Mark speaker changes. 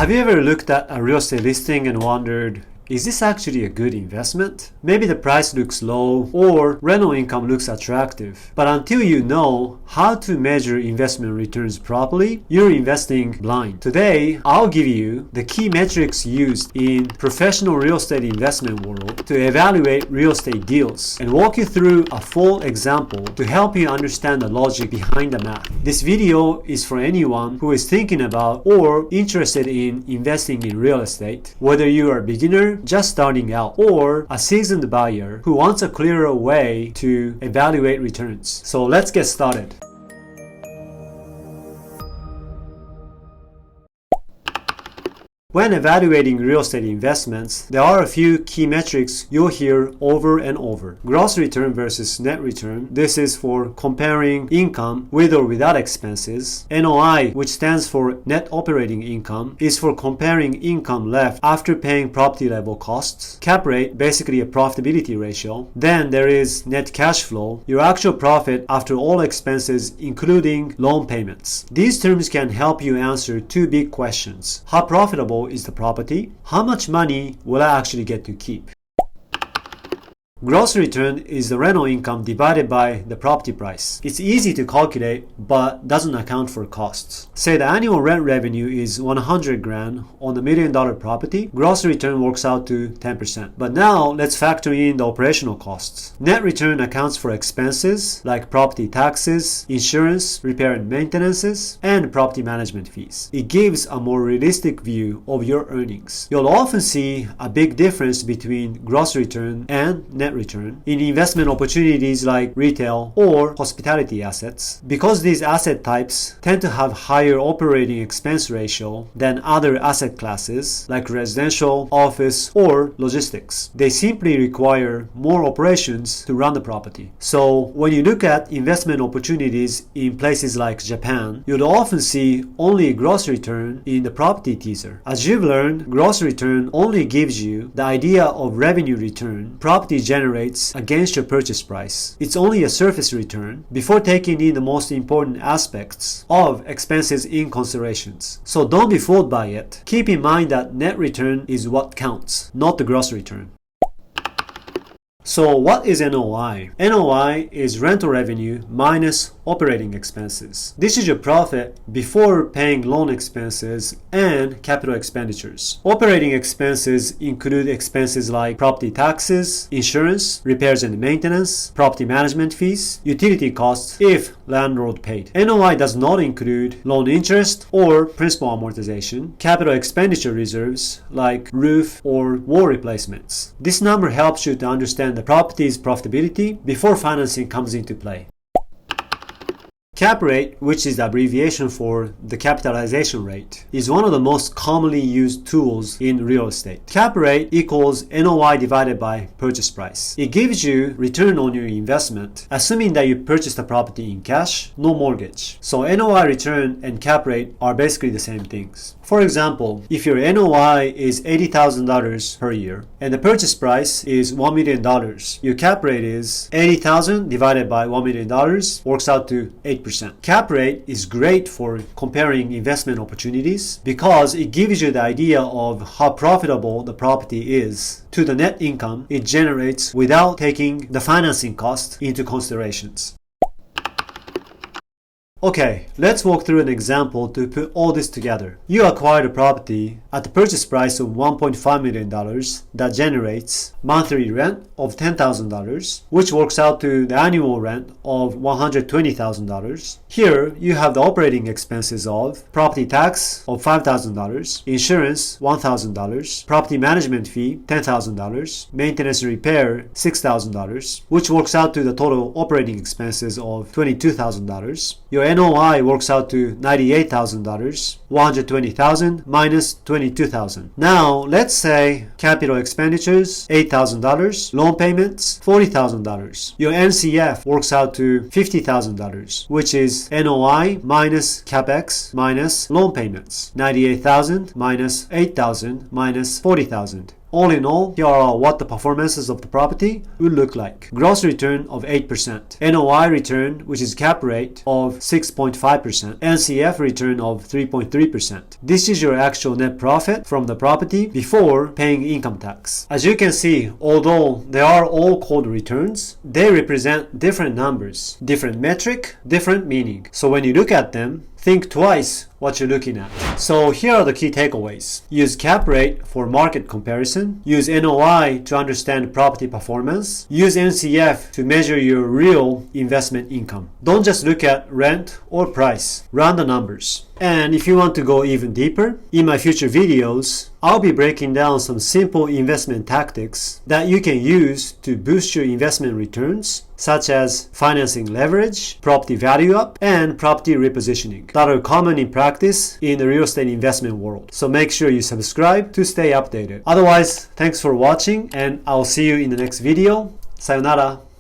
Speaker 1: Have you ever looked at a real estate listing and wondered, is this actually a good investment? Maybe the price looks low or rental income looks attractive. But until you know how to measure investment returns properly, you're investing blind. Today, I'll give you the key metrics used in professional real estate investment world to evaluate real estate deals and walk you through a full example to help you understand the logic behind the math. This video is for anyone who is thinking about or interested in investing in real estate, whether you are a beginner just starting out or a seasoned buyer who wants a clearer way to evaluate returns. So let's get started. When evaluating real estate investments, there are a few key metrics you'll hear over and over. Gross return versus net return. This is for comparing income with or without expenses. NOI, which stands for net operating income, is for comparing income left after paying property level costs. Cap rate, basically a profitability ratio. Then there is net cash flow, your actual profit after all expenses including loan payments. These terms can help you answer two big questions. How profitable is the property? How much money will I actually get to keep? Gross return is the rental income divided by the property price. It's easy to calculate but doesn't account for costs. Say the annual rent revenue is 100 grand on a $1 million property, gross return works out to 10%. But now let's factor in the operational costs. Net return accounts for expenses like property taxes, insurance, repair and maintenances, and property management fees. It gives a more realistic view of your earnings. You'll often see a big difference between gross return and net return in investment opportunities like retail or hospitality assets, because these asset types tend to have higher operating expense ratio than other asset classes like residential, office, or logistics. They simply require more operations to run the property. So when you look at investment opportunities in places like Japan, you'll often see only gross return in the property teaser. As you've learned, gross return only gives you the idea of revenue return property generates against your purchase price. It's only a surface return before taking in the most important aspects of expenses in considerations. So don't be fooled by it. Keep in mind that net return is what counts, not the gross return. So what is NOI? NOI is rental revenue minus operating expenses. This is your profit before paying loan expenses and capital expenditures. Operating expenses include expenses like property taxes, insurance, repairs and maintenance, property management fees, utility costs if landlord paid. NOI does not include loan interest or principal amortization, capital expenditure reserves like roof or wall replacements. This number helps you to understand the property's profitability before financing comes into play. Cap rate, which is the abbreviation for the capitalization rate, is one of the most commonly used tools in real estate. Cap rate equals NOI divided by purchase price. It gives you return on your investment, assuming that you purchased the property in cash, no mortgage. So NOI return and cap rate are basically the same things. For example, if your NOI is $80,000 per year and the purchase price is $1 million, your cap rate is $80,000 divided by $1 million works out to 8%. Cap rate is great for comparing investment opportunities because it gives you the idea of how profitable the property is to the net income it generates without taking the financing cost into considerations. Okay, let's walk through an example to put all this together. You acquired a property at the purchase price of $1.5 million that generates monthly rent of $10,000, which works out to the annual rent of $120,000. Here, you have the operating expenses of property tax of $5,000, insurance $1,000, property management fee $10,000, maintenance and repair $6,000, which works out to the total operating expenses of $22,000. Your NOI works out to $98,000, $120,000 minus $22,000. Now, let's say capital expenditures $8,000, loan payments $40,000. Your NCF works out to $50,000, which is NOI minus CapEx minus loan payments. $98,000 minus $8,000 minus $40,000. All in all, here are what the performances of the property would look like. Gross return of 8%, NOI return, which is cap rate, of 6.5%, NCF return of 3.3%. This is your actual net profit from the property before paying income tax. As you can see, although they are all called returns, they represent different numbers, different metric, different meaning. So when you look at them, think twice what you're looking at. So here are the key takeaways. Use cap rate for market comparison. Use NOI to understand property performance. Use NCF to measure your real investment income. Don't just look at rent or price. Run the numbers. And if you want to go even deeper, in my future videos, I'll be breaking down some simple investment tactics that you can use to boost your investment returns, such as financing leverage, property value up, and property repositioning that are common in practice in the real estate investment world. So make sure you subscribe to stay updated. Otherwise, thanks for watching and I'll see you in the next video. Sayonara.